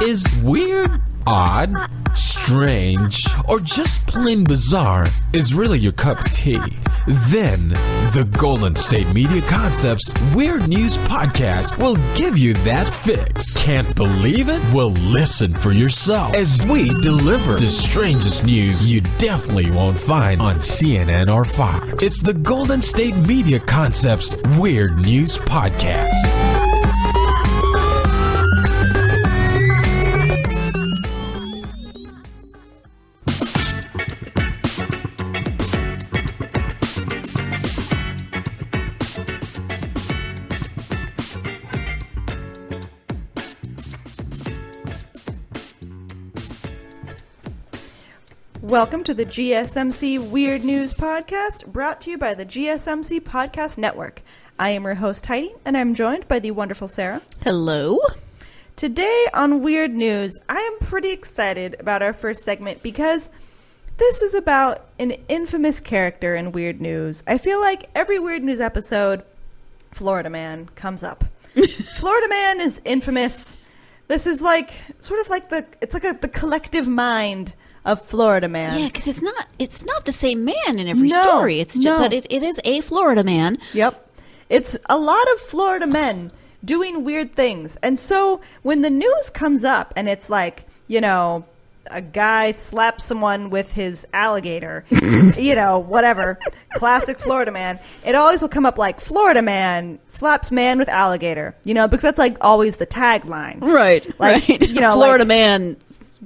Is weird, odd, strange, or just plain bizarre is really your cup of tea? Then, the Golden State Media Concepts Weird News Podcast will give you that fix. Can't believe it? Well, listen for yourself as we deliver the strangest news you definitely won't find on CNN or Fox. It's the Golden State Media Concepts Weird News Podcast. Welcome to the GSMC Weird News Podcast, brought to you by the GSMC Podcast Network. I am your host, Heidi, and I'm joined by the wonderful Sarah. Hello. Today on Weird News, I am pretty excited about our first segment because this is about an infamous character in Weird News. I feel like every Weird News episode, Florida Man comes up. Florida Man is infamous. This is like, sort of like the collective mind of Florida Man. Yeah, because it's not the same man in every story. It's just, but it is a Florida man. Yep. It's a lot of Florida men doing weird things. And so when the news comes up and it's like, you know, a guy slaps someone with his alligator, you know, whatever, classic Florida man, it always will come up like Florida man slaps man with alligator, you know, because that's like always the tagline. Right, like, right. You know, Florida like, man,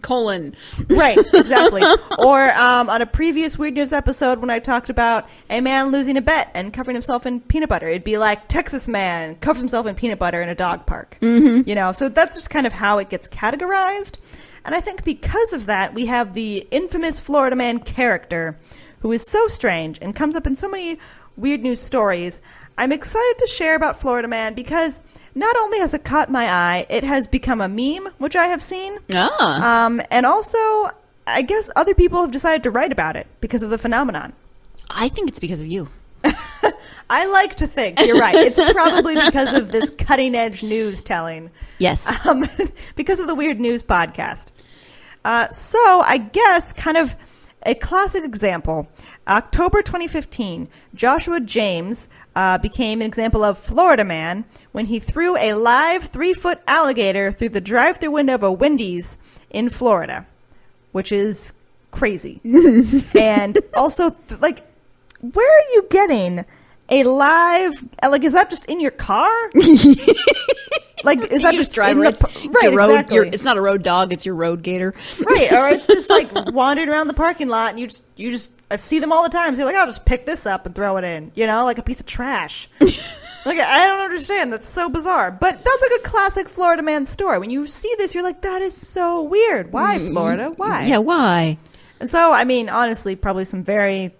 colon. Right, exactly. Or on a previous Weird News episode when I talked about a man losing a bet and covering himself in peanut butter, it'd be like Texas man covers himself in peanut butter in a dog park. Mm-hmm. You know, so that's just kind of how it gets categorized. And I think because of that, we have the infamous Florida Man character who is so strange and comes up in so many Weird News stories. I'm excited to share about Florida Man because not only has it caught my eye, it has become a meme, which I have seen. And also, I guess other people have decided to write about it because of the phenomenon. I think it's because of you. I like to think, you're right. It's probably because of this cutting-edge news telling. Yes. Because of the Weird News podcast. So I guess kind of a classic example. October 2015, Joshua James became an example of Florida Man when he threw a live 3-foot alligator through the drive-thru window of a Wendy's in Florida, which is crazy. And also, where are you getting a live, like, is that just in your car? Like, is that just drive in right, right, road, exactly. It's not a road dog, it's your road gator. Right, or it's just like wandering around the parking lot and you just I see them all the time. So you're like, I'll just pick this up and throw it in, you know, like a piece of trash. Like, I don't understand. That's so bizarre. But that's like a classic Florida Man story. When you see this, you're like, that is so weird. Why, Florida? Why? Yeah, why? And so, I mean, honestly, probably some very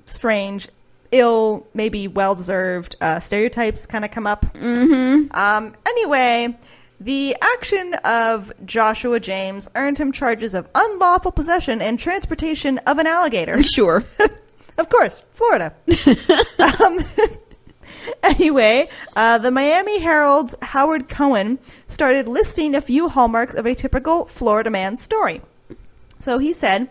strange, ill, maybe well-deserved stereotypes kind of come up. Mm-hmm. Anyway, the action of Joshua James earned him charges of unlawful possession and transportation of an alligator. Sure. Of course, Florida. Anyway, the Miami Herald's Howard Cohen started listing a few hallmarks of a typical Florida man story. So he said,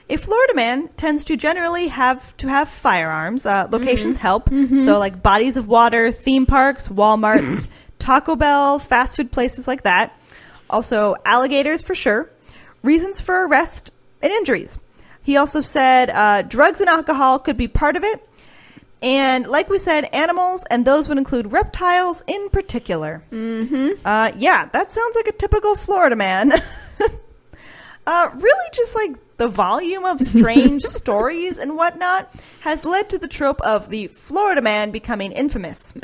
a Florida man tends to generally have firearms. Locations help. Mm-hmm. So like bodies of water, theme parks, Walmarts, Taco Bell, fast food places like that. Also alligators for sure. Reasons for arrest and injuries. He also said drugs and alcohol could be part of it. And like we said, animals, and those would include reptiles in particular. Mm-hmm. Yeah, that sounds like a typical Florida man. Really just like the volume of strange stories and whatnot has led to the trope of the Florida man becoming infamous.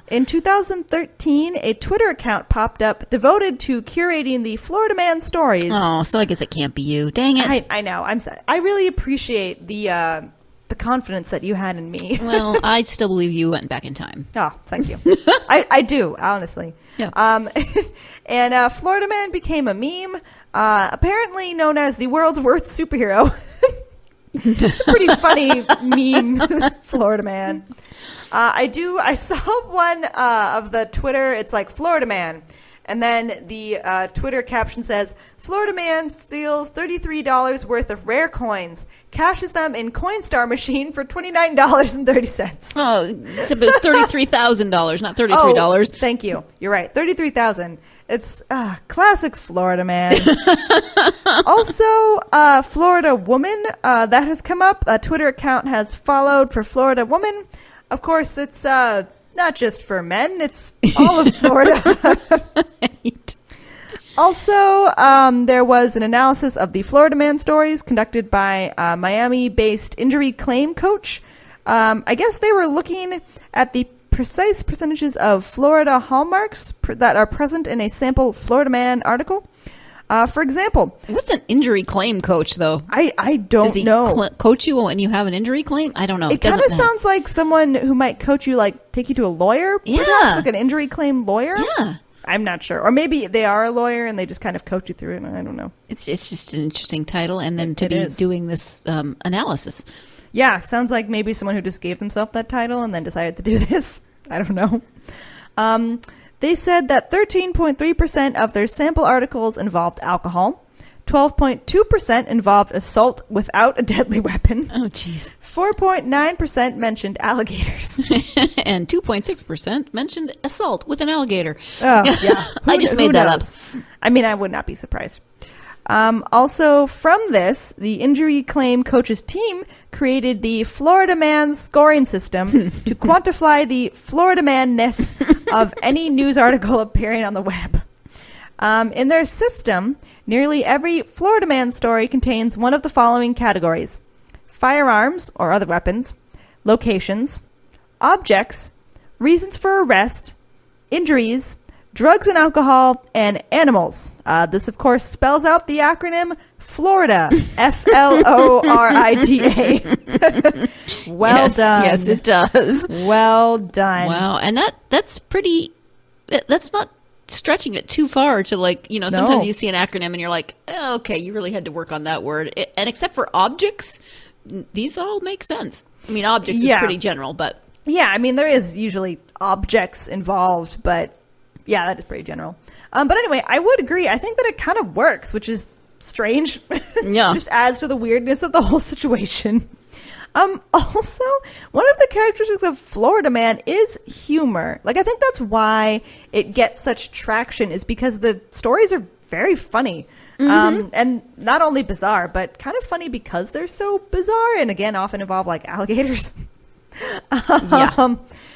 In 2013, a Twitter account popped up devoted to curating the Florida man stories. Oh, so I guess it can't be you. Dang it. I know. I really appreciate the confidence that you had in me. Well, I still believe you went back in time. Oh, thank you. I do, honestly. Yeah. And Florida Man became a meme, apparently known as the world's worst superhero. It's a pretty funny meme, Florida Man. I saw one of the Twitter, it's like Florida Man. And then the Twitter caption says, Florida man steals $33 worth of rare coins, cashes them in Coinstar machine for $29.30. Oh, except it was $33,000, not $33. Oh, thank you. You're right. $33,000. It's classic Florida man. Also, Florida woman, that has come up. A Twitter account has followed for Florida woman. Of course, it's not just for men. It's all of Florida. Right. Also, there was an analysis of the Florida man stories conducted by a Miami-based injury claim coach. I guess they were looking at the precise percentages of Florida hallmarks that are present in a sample Florida man article. For example, what's an injury claim coach, though? I don't Does he know. Coach you when you have an injury claim? I don't know. It kind of sounds like someone who might coach you, like take you to a lawyer. Yeah, perhaps, like an injury claim lawyer. Yeah, I'm not sure, or maybe they are a lawyer and they just kind of coach you through it. I don't know. It's just an interesting title, and then to be doing this analysis. Yeah, sounds like maybe someone who just gave themselves that title and then decided to do this. I don't know. They said that 13.3% of their sample articles involved alcohol, 12.2% involved assault without a deadly weapon. Oh, jeez. 4.9% mentioned alligators. And 2.6% mentioned assault with an alligator. Oh, yeah. I just made that up. I mean, I would not be surprised. Also, from this, the injury claim coaches team created the Florida Man scoring system to quantify the Florida Man-ness of any news article appearing on the web. In their system, nearly every Florida Man story contains one of the following categories: firearms or other weapons, locations, objects, reasons for arrest, injuries, drugs and alcohol, and animals. This, of course, spells out the acronym Florida. Florida. Well done. Yes, it does. Well done. Wow, and that's pretty. That's not stretching it too far to, like, sometimes you see an acronym and you're like, oh, okay, you really had to work on that word. And except for objects, these all make sense. I mean, objects is pretty general, but yeah, I mean, there is usually objects involved, but yeah, that is pretty general. But anyway, I would agree. I think that it kind of works, which is strange. Yeah. Just adds to the weirdness of the whole situation. Also, one of the characteristics of Florida Man is humor. Like, I think that's why it gets such traction, is because the stories are very funny. And not only bizarre, but kind of funny because they're so bizarre, and again, often involve like alligators.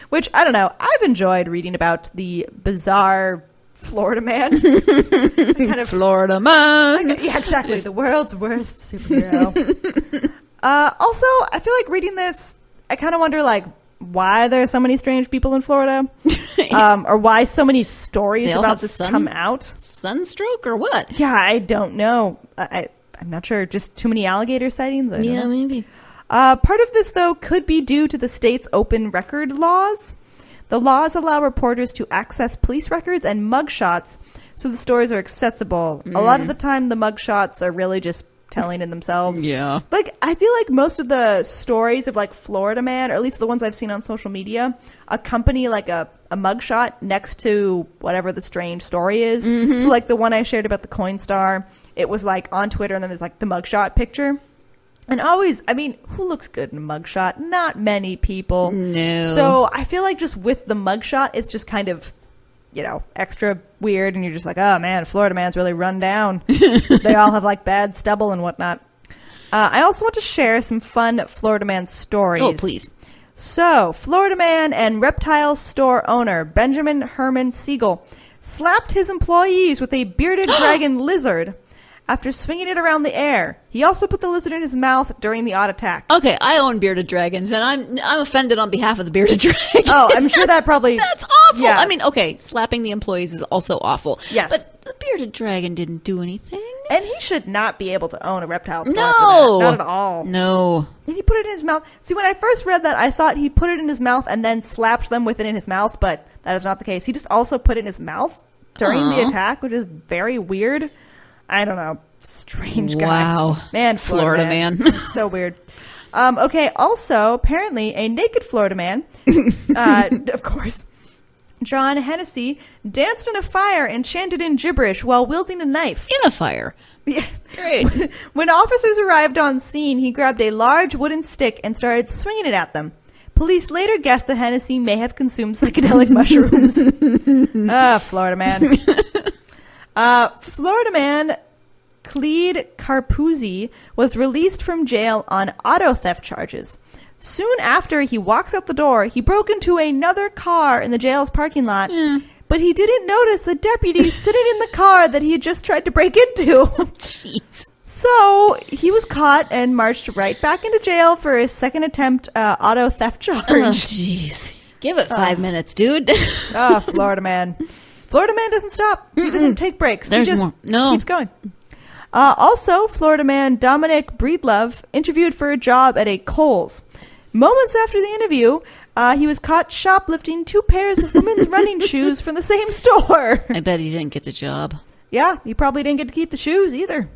Which, I don't know, I've enjoyed reading about the bizarre Florida Man. Kind of Florida Man. Yeah, exactly. The world's worst superhero. Also, I feel like reading this, I kind of wonder, like, why there are so many strange people in Florida, or why so many stories about this come out. Sunstroke or what? Yeah, I don't know. I'm not sure. Just too many alligator sightings? I don't know. Maybe. Part of this, though, could be due to the state's open record laws. The laws allow reporters to access police records and mugshots, so the stories are accessible. A lot of the time, the mugshots are really just telling in themselves. Yeah. Like, I feel like most of the stories of, like, Florida Man, or at least the ones I've seen on social media, accompany, like, a mugshot next to whatever the strange story is. So, like, the one I shared about the Coinstar, it was, like, on Twitter, and then there's, like, the mugshot picture. And always, I mean, who looks good in a mugshot? Not many people. No. So I feel like just with the mugshot, it's just kind of, extra weird. And you're just like, oh, man, Florida Man's really run down. They all have, like, bad stubble and whatnot. I also want to share some fun Florida Man stories. Oh, please. So, Florida Man and reptile store owner Benjamin Herman Siegel slapped his employees with a bearded dragon lizard after swinging it around the air. He also put the lizard in his mouth during the odd attack. Okay, I own bearded dragons, and I'm offended on behalf of the bearded dragon. Oh, I'm sure that probably... That's awful. Yeah. I mean, okay, slapping the employees is also awful. Yes. But the bearded dragon didn't do anything. And he should not be able to own a reptile store. No. Not at all. No. And he put it in his mouth. See, when I first read that, I thought he put it in his mouth and then slapped them with it in his mouth, but that is not the case. He just also put it in his mouth during the attack, which is very weird. I don't know. Strange guy. Wow. Man, Florida man. So weird. Okay, also, apparently, a naked Florida man, of course, John Hennessy danced in a fire and chanted in gibberish while wielding a knife. In a fire. Yeah. Great. When officers arrived on scene, he grabbed a large wooden stick and started swinging it at them. Police later guessed that Hennessy may have consumed psychedelic mushrooms. Florida man. Florida man Clede Carpuzzi was released from jail on auto theft charges. Soon after he walks out the door, he broke into another car in the jail's parking lot, but he didn't notice a deputy sitting in the car that he had just tried to break into. Jeez. So he was caught and marched right back into jail for his second attempt auto theft charge. Oh, jeez. Give it 5 minutes, dude. Florida man. Florida man doesn't stop. He doesn't take breaks. There's he just more. No. keeps going. Also, Florida man Dominic Breedlove interviewed for a job at a Kohl's. Moments after the interview, he was caught shoplifting 2 pairs of women's running shoes from the same store. I bet he didn't get the job. Yeah, he probably didn't get to keep the shoes either.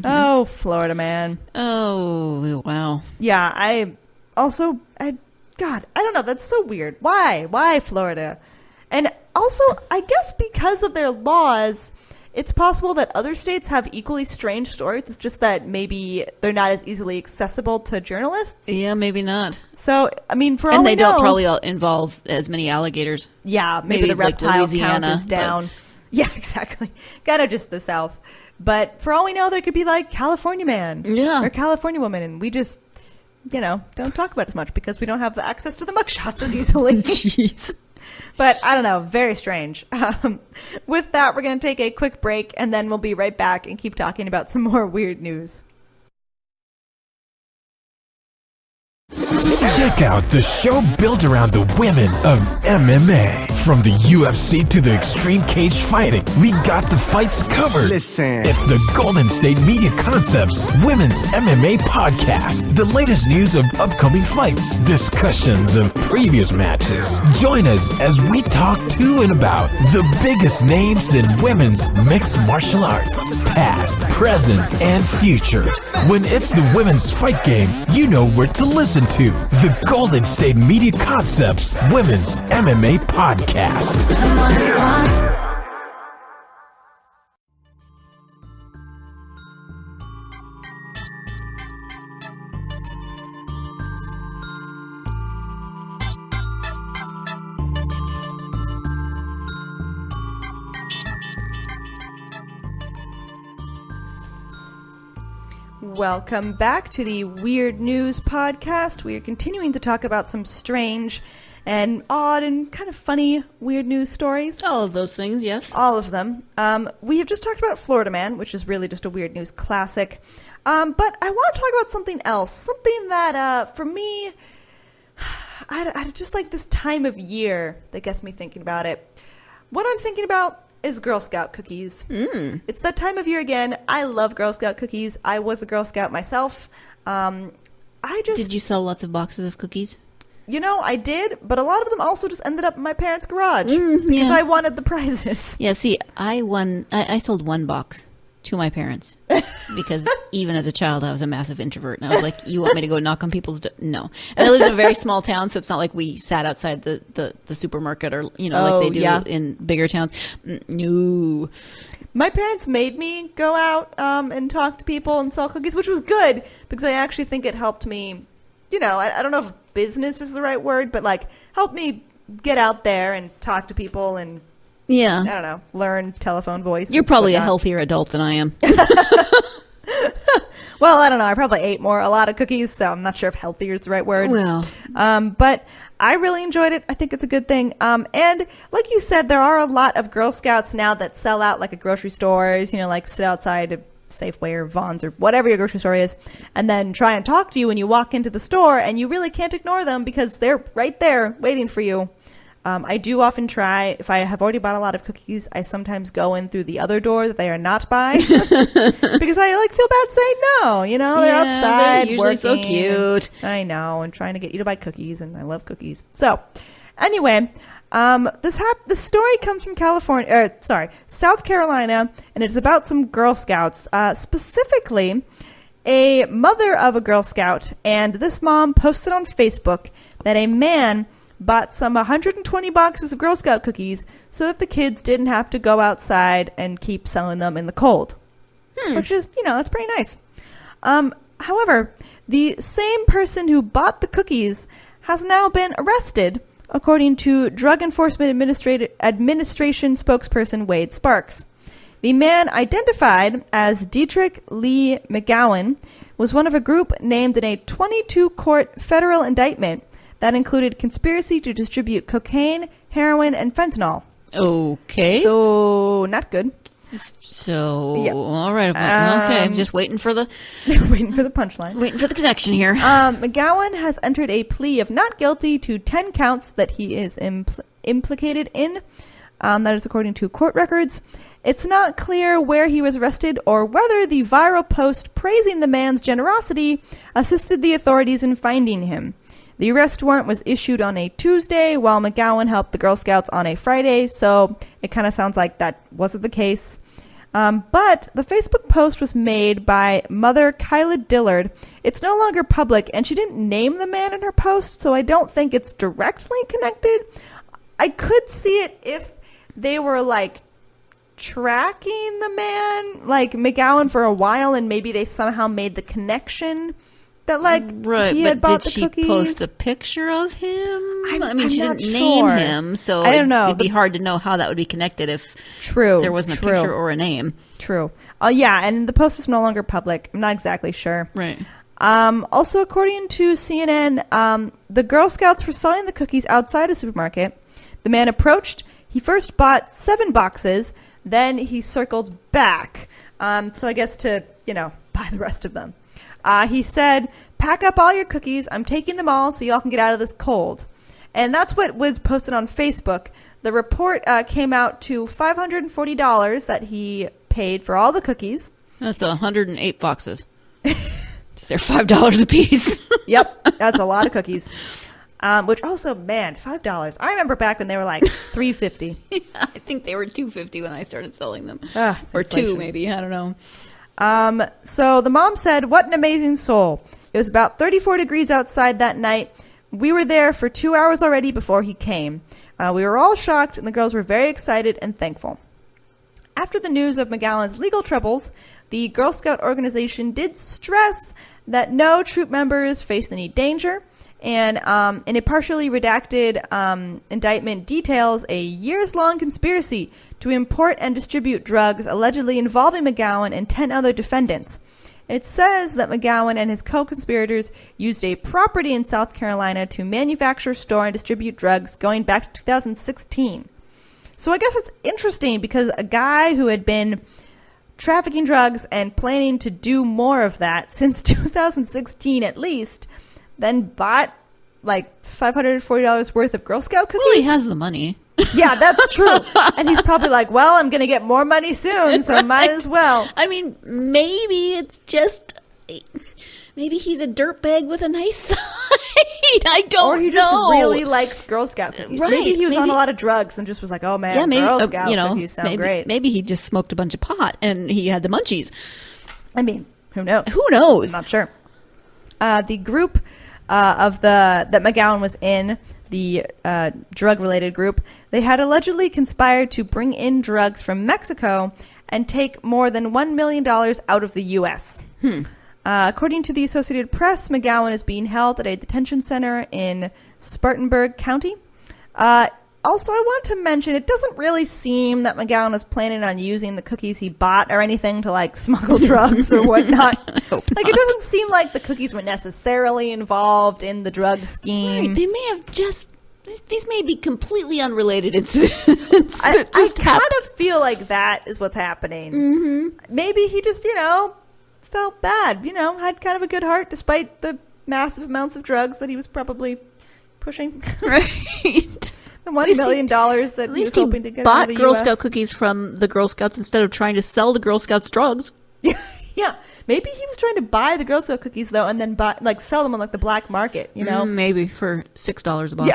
Oh, Florida man. Oh, wow. Yeah, I don't know. That's so weird. Why Florida? And also, I guess because of their laws, it's possible that other states have equally strange stories. It's just that maybe they're not as easily accessible to journalists. Yeah, maybe not. So, I mean, for all we know... And they don't probably involve as many alligators. Yeah, maybe the reptile like count is down. But... Yeah, exactly. Kind of just the South. But for all we know, there could be like California man. Yeah. Or California woman. And we just, don't talk about it as much because we don't have the access to the mugshots as easily. Jeez. But I don't know. Very strange. With that, we're going to take a quick break and then we'll be right back and keep talking about some more weird news. Check out the show built around the women of MMA. From the UFC to the extreme cage fighting, we got the fights covered. Listen. It's the Golden State Media Concepts Women's MMA Podcast. The latest news of upcoming fights, discussions of previous matches. Join us as we talk to and about the biggest names in women's mixed martial arts. Past, present, and future. When it's the women's fight game, you know where to listen to. The Golden State Media Concepts Women's MMA Podcast. Welcome back to the Weird News Podcast. We are continuing to talk about some strange and odd and kind of funny weird news stories. All of those things, yes. All of them. We have just talked about Florida Man, which is really just a weird news classic. But I want to talk about something else. Something that, for me, I just like this time of year that gets me thinking about it. What I'm thinking about is Girl Scout cookies. It's that time of year again. I love Girl Scout cookies. I was a Girl Scout myself. Did you sell lots of boxes of cookies? I did, but a lot of them also just ended up in my parents' garage because I wanted the prizes. Yeah, see, I sold 1 box to my parents because even as a child, I was a massive introvert. And I was like, you want me to go knock on people's door? No. And I lived in a very small town, so it's not like we sat outside the supermarket or, like they do in bigger towns. No. My parents made me go out and talk to people and sell cookies, which was good because I actually think it helped me, I don't know if business is the right word, but like helped me get out there and talk to people and I don't know, learn telephone voice. You're probably a healthier adult than I am. Well, I don't know. I probably ate a lot of cookies, so I'm not sure if healthier is the right word. Well. But I really enjoyed it. I think it's a good thing. And like you said, there are a lot of Girl Scouts now that sell out like at grocery stores, like sit outside at Safeway or Vons or whatever your grocery store is, and then try and talk to you when you walk into the store, and you really can't ignore them because they're right there waiting for you. I do often try, if I have already bought a lot of cookies, I sometimes go in through the other door that they are not by because I feel bad saying no, they're outside they're usually working. So cute. I know, and trying to get you to buy cookies, and I love cookies. So anyway, this story comes from South Carolina, and it's about some Girl Scouts, specifically a mother of a Girl Scout, and this mom posted on Facebook that a man bought some 120 boxes of Girl Scout cookies so that the kids didn't have to go outside and keep selling them in the cold. Which is, that's pretty nice. However, the same person who bought the cookies has now been arrested, according to Drug Enforcement Administration spokesperson Wade Sparks. The man, identified as Dietrich Lee McGowan, was one of a group named in a 22-court federal indictment that included conspiracy to distribute cocaine, heroin, and fentanyl. Okay. So, not good. So, Yep. all right. Okay, I'm just waiting for the Waiting for the punchline. waiting for the connection here. McGowan has entered a plea of not guilty to 10 counts that he is implicated in. That is according to court records. It's not clear where he was arrested or whether the viral post praising the man's generosity assisted the authorities in finding him. The arrest warrant was issued on a Tuesday, while McGowan helped the Girl Scouts on a Friday, so it kind of sounds like that wasn't the case. But the Facebook post was made by Mother Kyla Dillard. It's no longer public, and she didn't name the man in her post, so I don't think it's directly connected. I could see it if they were, tracking the man, McGowan, for a while, and maybe they somehow made the connection that, right, he had but bought did the she cookies. post a picture of him? I'm she not didn't name sure. him, so I don't know. it'd be hard to know how that would be connected if True. there wasn't a picture or a name. True. Yeah, and the post is no longer public. I'm not exactly sure. Right. Also, according to CNN, the Girl Scouts were selling the cookies outside a supermarket. The man approached. He first bought 7 boxes. Then he circled back. So I guess to, buy the rest of them. He said, "Pack up all your cookies. I'm taking them all so y'all can get out of this cold." And that's what was posted on Facebook. The report came out to $540 that he paid for all the cookies. That's 108 boxes. They're $5 a piece. Yep, that's a lot of cookies. Which also, man, $5. I remember back when they were like $3.50. Yeah, I think they were $2.50 when I started selling them, or inflation. $2 maybe. I don't know. So the mom said, "What an amazing soul. It was about 34 degrees outside that night. We were there for 2 hours already before he came. We were all shocked, and the girls were very excited and thankful." After the news of McGowan's legal troubles, the Girl Scout organization did stress that no troop members faced any danger. And in a partially redacted indictment details a years-long conspiracy to import and distribute drugs allegedly involving McGowan and 10 other defendants. It says that McGowan and his co-conspirators used a property in South Carolina to manufacture, store, and distribute drugs going back to 2016. So I guess it's interesting because a guy who had been trafficking drugs and planning to do more of that since 2016 at least, then bought $540 worth of Girl Scout cookies. Well, he has the money. Yeah, that's true. And he's probably like, well, I'm going to get more money soon, so might as well. I mean, maybe it's just... Maybe he's a dirtbag with a nice side. I don't know. Or he just really likes Girl Scout cookies. Right, Maybe he was on maybe- a lot of drugs and just was like, oh man, Yeah, maybe Girl Scout cookies sound maybe, great. Maybe he just smoked a bunch of pot and he had the munchies. I mean, who knows? Who knows? I'm not sure. The group that McGowan was in, the drug-related group, they had allegedly conspired to bring in drugs from Mexico and take more than $1 million out of the U.S. According to the Associated Press, McGowan is being held at a detention center in Spartanburg County. Also, I want to mention, it doesn't really seem that McGowan was planning on using the cookies he bought or anything to, smuggle drugs or whatnot. I hope It not. doesn't seem like the cookies were necessarily involved in the drug scheme. Right, they may have just... These may be completely unrelated incidents. I that just kind happened. of feel like that is what's happening. Mm-hmm. Maybe he just, felt bad, had kind of a good heart despite the massive amounts of drugs that he was probably pushing. Right. The $1 million that At he was least he hoping to get out bought of the Girl US. Scout cookies from the Girl Scouts instead of trying to sell the Girl Scouts drugs. Yeah. Maybe he was trying to buy the Girl Scout cookies, though, and then sell them on, the black market, Maybe for $6 a box.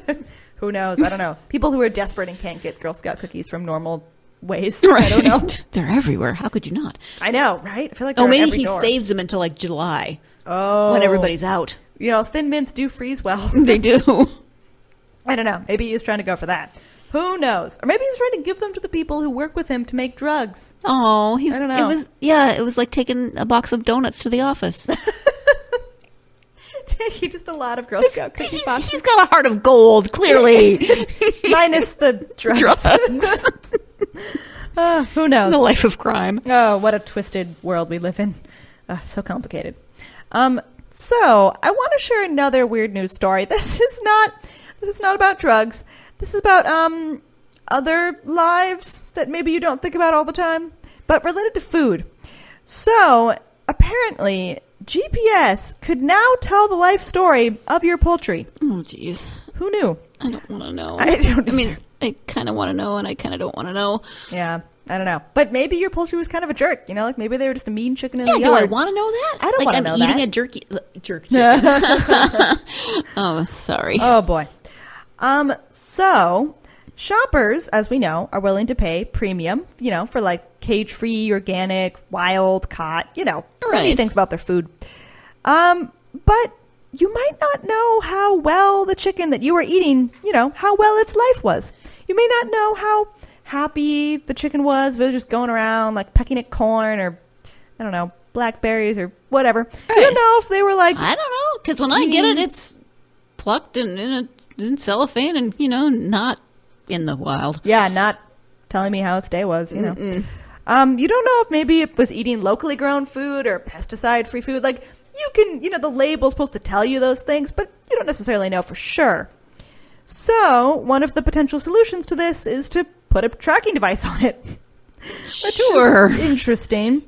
Yeah. Who knows? I don't know. People who are desperate and can't get Girl Scout cookies from normal ways. Right. I don't know. They're everywhere. How could you not? I know, right? I feel like Oh, they're at maybe every he door. saves them until July. Oh. When everybody's out. Thin mints do freeze well. They do. I don't know. Maybe he was trying to go for that. Who knows? Or maybe he was trying to give them to the people who work with him to make drugs. Oh, I don't know. It was like taking a box of donuts to the office. Taking just a lot of Girl Scout cookie boxes. He's got a heart of gold, clearly. Minus the drugs. Who knows? The life of crime. Oh, what a twisted world we live in. So complicated. So I want to share another weird news story. This is not about drugs. This is about other lives that maybe you don't think about all the time, but related to food. So apparently, GPS could now tell the life story of your poultry. Oh, jeez. Who knew? I don't want to know. I mean, I kind of want to know, and I kind of don't want to know. Yeah, I don't know. But maybe your poultry was kind of a jerk. You know, like maybe they were just a mean chicken in the Yeah, yard. do I want to know that? I don't want to know I'm eating that. a jerk chicken. Oh, sorry. Oh, boy. So shoppers, as we know, are willing to pay premium, for like cage-free, organic, wild, caught, many Right. things about their food. But you might not know how well the chicken that you are eating, how well its life was. You may not know how happy the chicken was if it was just going around like pecking at corn or, I don't know, blackberries or whatever. Right. You don't know if they were like... I don't know, because when I get it, it's plucked and in cellophane and, not in the wild. Yeah, not telling me how its day was, You don't know if maybe it was eating locally grown food or pesticide-free food. Like, you can, the label's supposed to tell you those things, but you don't necessarily know for sure. So, one of the potential solutions to this is to put a tracking device on it. Sure. Which is interesting.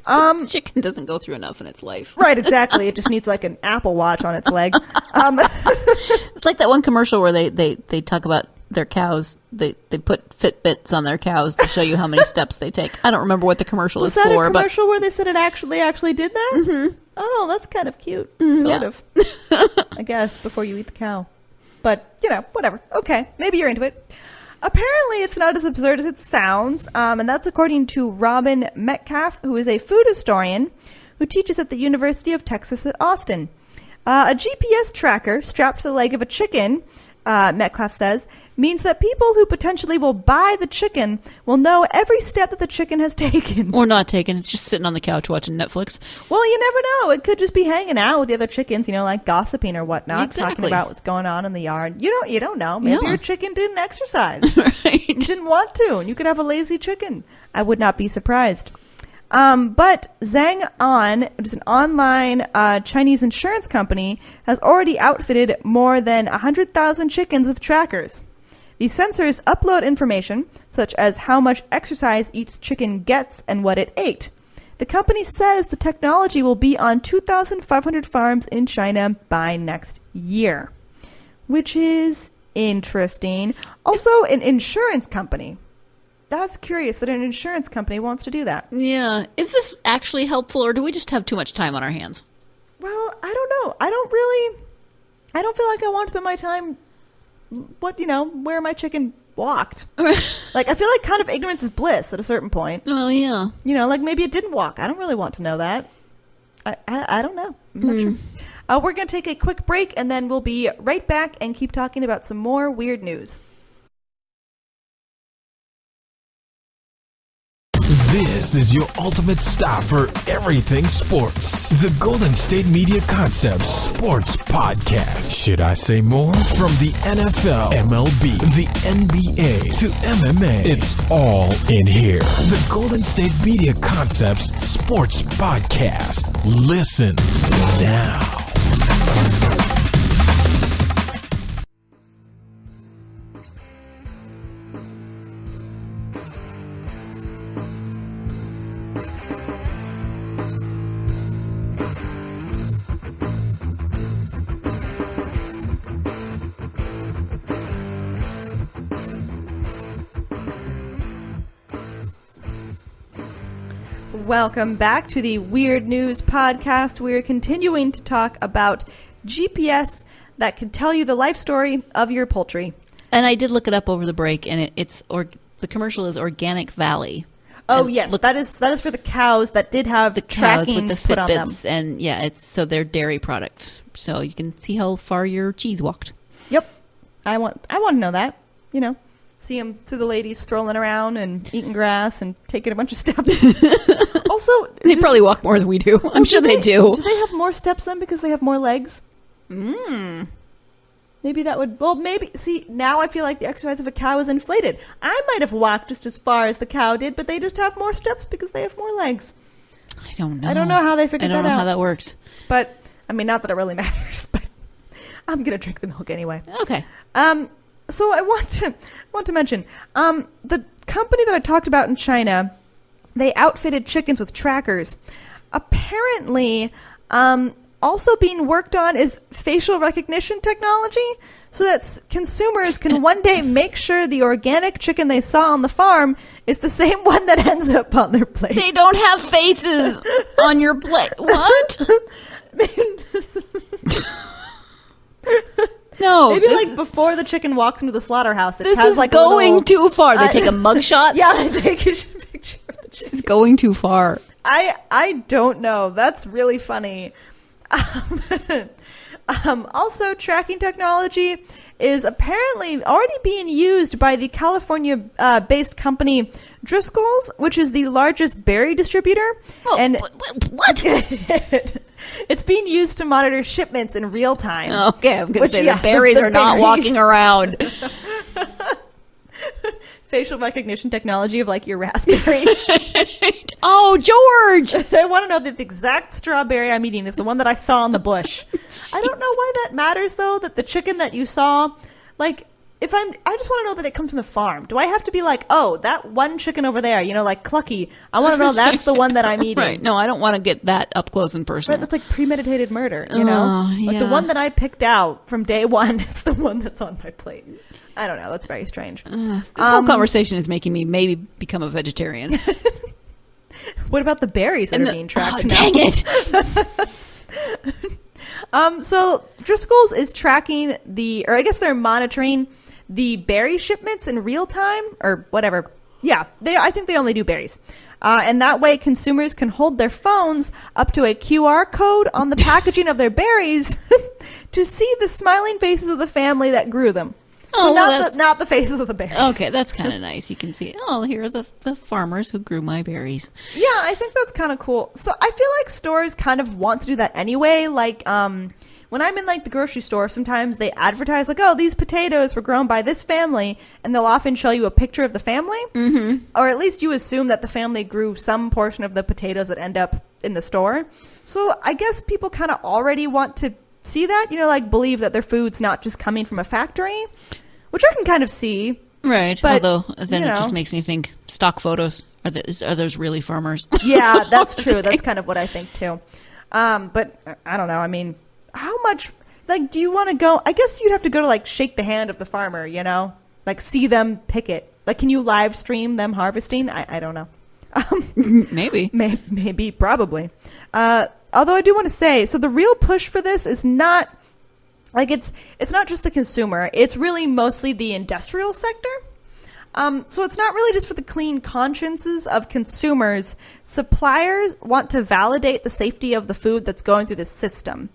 The chicken doesn't go through enough in its life. Right, exactly. It just needs like an Apple Watch on its leg. It's like that one commercial where they talk about their cows. They put Fitbits on their cows to show you how many steps they take. I don't remember what the commercial Was is that for, a commercial where they said it actually did that? Mm-hmm. Oh, that's kind of cute. Sort of. I guess, before you eat the cow. But, whatever. Okay, maybe you're into it. Apparently, it's not as absurd as it sounds, and that's according to Robin Metcalf, who is a food historian who teaches at the University of Texas at Austin. A GPS tracker strapped to the leg of a chicken, Metcalf says, means that people who potentially will buy the chicken will know every step that the chicken has taken. Or not taken. It's just sitting on the couch watching Netflix. Well, you never know. It could just be hanging out with the other chickens, like gossiping or whatnot, talking Exactly. about what's going on in the yard. You don't know. Maybe Yeah. your chicken didn't exercise. Right. You didn't want to, and you could have a lazy chicken. I would not be surprised. But Zhang An, which is an online Chinese insurance company, has already outfitted more than 100,000 chickens with trackers. These sensors upload information, such as how much exercise each chicken gets and what it ate. The company says the technology will be on 2,500 farms in China by next year, which is interesting. Also, an insurance company. That's curious that an insurance company wants to do that. Yeah. Is this actually helpful, or do we just have too much time on our hands? Well, I don't know. I don't feel like I want to spend my time where my chicken walked. Like, I feel like kind of ignorance is bliss at a certain point. Well, yeah. Like maybe it didn't walk. I don't really want to know that. I don't know. I'm not sure. We're going to take a quick break, and then we'll be right back and keep talking about some more weird news. This is your ultimate stop for everything sports. The Golden State Media Concepts Sports Podcast. Should I say more? From the NFL, MLB, the NBA to MMA, it's all in here. The Golden State Media Concepts Sports Podcast. Listen now. Welcome back to the Weird News Podcast. We're continuing to talk about GPS that can tell you the life story of your poultry. And I did look it up over the break, and the commercial is Organic Valley. Oh, And yes. looks- That is for the cows that did have The cows tracking with the put on them. Fitbits, and yeah, so they're dairy product, so you can see how far your cheese walked. Yep. I want to know that. You know, see the ladies strolling around and eating grass and taking a bunch of steps. Also, they probably walk more than we do. I'm sure they do. Do they have more steps then because they have more legs? Maybe that would... Well, maybe... See, now I feel like the exercise of a cow is inflated. I might have walked just as far as the cow did, but they just have more steps because they have more legs. I don't know. I don't know how they figured that out. I don't know how that works. But, I mean, not that it really matters, but I'm going to drink the milk anyway. Okay. So I want to mention, the company that I talked about in China, they outfitted chickens with trackers. Apparently, also being worked on is facial recognition technology so that consumers can one day make sure the organic chicken they saw on the farm is the same one that ends up on their plate. They don't have faces on your plate. What? No. Maybe like before the chicken walks into the slaughterhouse, it this has is like going too far. They take a mugshot? Yeah, they take a picture of the chicken. This is going too far. I don't know. That's really funny. Also, tracking technology is apparently already being used by the California-based company Driscoll's, which is the largest berry distributor. Oh, and what? It's being used to monitor shipments in real time. Okay, I'm going to say the berries are not walking around. Facial recognition technology of like your raspberries. Oh, George! I want to know that the exact strawberry I'm eating is the one that I saw in the bush. I don't know why that matters though, that the chicken that you saw, like I just want to know that it comes from the farm. Do I have to be like, oh, that one chicken over there, you know, like Clucky, I want to know that's the one that I'm eating. Right. No, I don't want to get that up close and personal. Right, that's like premeditated murder, you know? Like the one that I picked out from day one is the one that's on my plate. I don't know. That's very strange. This whole conversation is making me maybe become a vegetarian. What about the berries that are being tracked now? Dang it! So Driscoll's is tracking or I guess they're monitoring the berry shipments in real time or whatever. Yeah, I think they only do berries. And that way consumers can hold their phones up to a QR code on the packaging of their berries to see the smiling faces of the family that grew them. Oh, so not the faces of the berries. Okay, that's kind of nice. You can see, here are the farmers who grew my berries. Yeah, I think that's kind of cool. So I feel like stores kind of want to do that anyway. Like when I'm in like the grocery store, sometimes they advertise like, oh, these potatoes were grown by this family, and they'll often show you a picture of the family. Mm-hmm. Or at least you assume that the family grew some portion of the potatoes that end up in the store. So I guess people kind of already want to see that, you know, like believe that their food's not just coming from a factory. Which I can kind of see. Right. But, although then it just makes me think stock photos. Are those really farmers? Yeah, that's true. That's kind of what I think too. But I don't know. I mean, how much, like, do you want to go? I guess you'd have to go to like shake the hand of the farmer, you know, like see them pick it. Like, can you live stream them harvesting? I don't know. Maybe. Maybe, probably. Although I do want to say, so the real push for this is not... Like, it's not just the consumer. It's really mostly the industrial sector. So it's not really just for the clean consciences of consumers. Suppliers want to validate the safety of the food that's going through the system.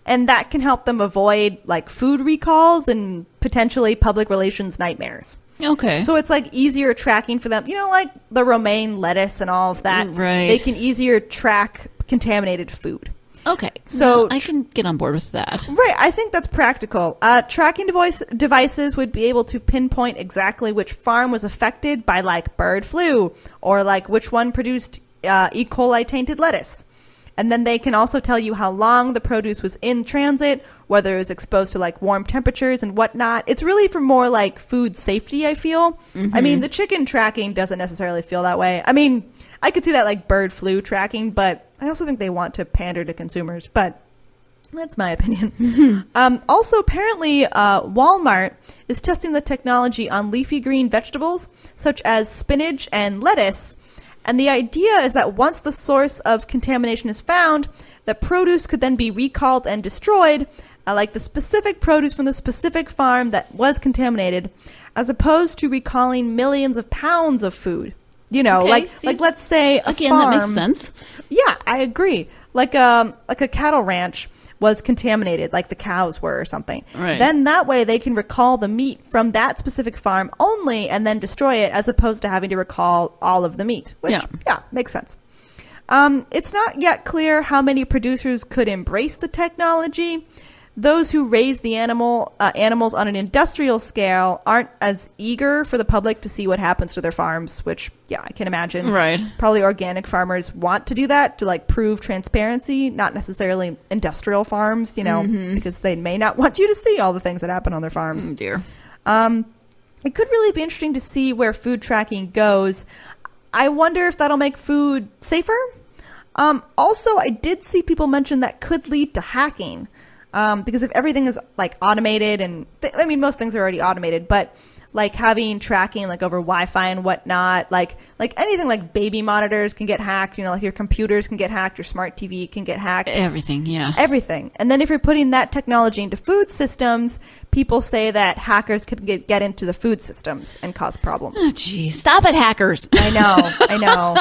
And that can help them avoid, like, food recalls and potentially public relations nightmares. Okay. So it's, like, easier tracking for them. You know, like the romaine lettuce and all of that. Right. They can easier track contaminated food. Okay, so I can get on board with that. Right, I think that's practical. Tracking devices would be able to pinpoint exactly which farm was affected by, like, bird flu or, like, which one produced E. coli tainted lettuce. And then they can also tell you how long the produce was in transit, whether it was exposed to, like, warm temperatures and whatnot. It's really for more, like, food safety, I feel. Mm-hmm. I mean, the chicken tracking doesn't necessarily feel that way. I mean, I could see that, like, bird flu tracking, but I also think they want to pander to consumers, but that's my opinion. Also, apparently, Walmart is testing the technology on leafy green vegetables, such as spinach and lettuce. And the idea is that once the source of contamination is found, the produce could then be recalled and destroyed, like the specific produce from the specific farm that was contaminated, as opposed to recalling millions of pounds of food. You know, okay, like let's say a again, farm, that makes sense. Yeah, I agree. like a cattle ranch was contaminated, like the cows were or something. Right. Then that way they can recall the meat from that specific farm only and then destroy it, as opposed to having to recall all of the meat, which, makes sense. It's not yet clear how many producers could embrace the technology. Those who raise the animals on an industrial scale aren't as eager for the public to see what happens to their farms, which, I can imagine. Right. Probably organic farmers want to do that to like prove transparency, not necessarily industrial farms, because they may not want you to see all the things that happen on their farms. Oh, dear. It could really be interesting to see where food tracking goes. I wonder if that'll make food safer. Also, I did see people mention that could lead to hacking. Because if everything is like automated and most things are already automated, but like having tracking like over Wi-Fi and whatnot, like anything like baby monitors can get hacked, like your computers can get hacked, your smart TV can get hacked. Everything. Everything. And then if you're putting that technology into food systems, people say that hackers could get into the food systems and cause problems. Oh, geez. Stop it, hackers. I know.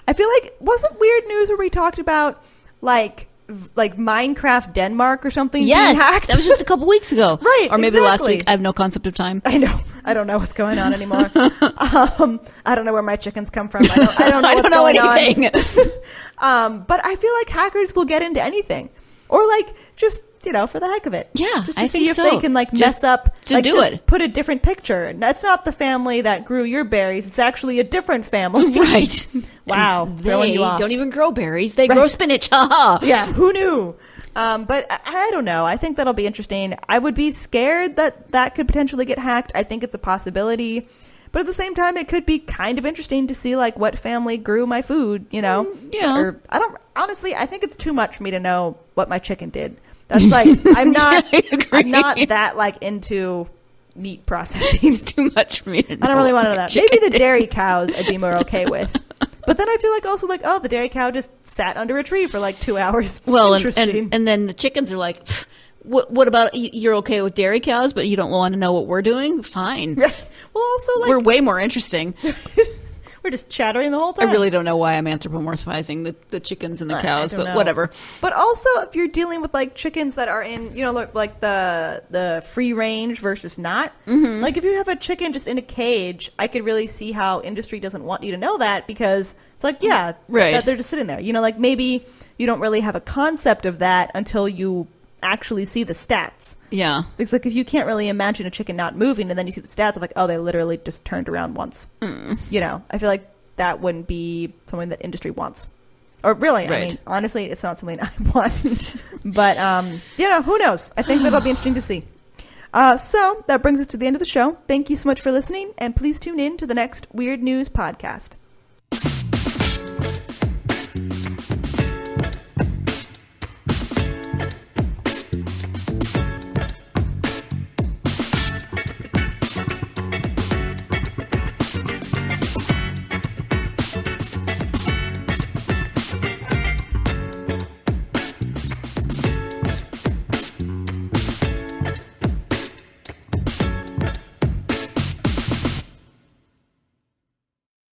I feel like, wasn't Weird News where we talked about like Minecraft Denmark or something being hacked? That was just a couple weeks ago. Right, or maybe last week. I have no concept of time. I know. I don't know what's going on anymore. I don't know where my chickens come from. I don't know I what's don't know going anything. But I feel like hackers will get into anything. Or like just, for the heck of it. Yeah, just to I see think if so. they can like Just mess up. to like, do just it. Put a different picture. That's not the family that grew your berries. It's actually a different family. Right. Wow. Throwing They you off. don't even grow berries. They grow spinach. Ha Yeah, who knew? But I don't know. I think that'll be interesting. I would be scared that could potentially get hacked. I think it's a possibility. But at the same time, it could be kind of interesting to see like what family grew my food, Yeah. Or I think it's too much for me to know what my chicken did. That's like, I'm not that like into meat processing. It's too much for me to know. I don't really want to know what that. my Maybe chicken the dairy cows I'd be more okay with. But then I feel like also like, oh, the dairy cow just sat under a tree for like 2 hours. Well, interesting. and then the chickens are like, what about you're okay with dairy cows, but you don't want to know what we're doing? Fine. Well, also like We're way more interesting. we're just chattering the whole time. I really don't know why I'm anthropomorphizing the chickens and the cows, I don't but know. whatever. But also, if you're dealing with like chickens that are in, like the free range versus not, like if you have a chicken just in a cage, I could really see how industry doesn't want you to know that, because it's like, Right. that they're just sitting there. Like maybe you don't really have a concept of that until you actually see the stats. Yeah. Because like if you can't really imagine a chicken not moving and then you see the stats of like, oh, they literally just turned around once. I feel like that wouldn't be something that industry wants. Or really, Right. I mean, honestly, it's not something I want. But, who knows? I think that'll be interesting to see. So that brings us to the end of the show. Thank you so much for listening, and please tune in to the next Weird News podcast.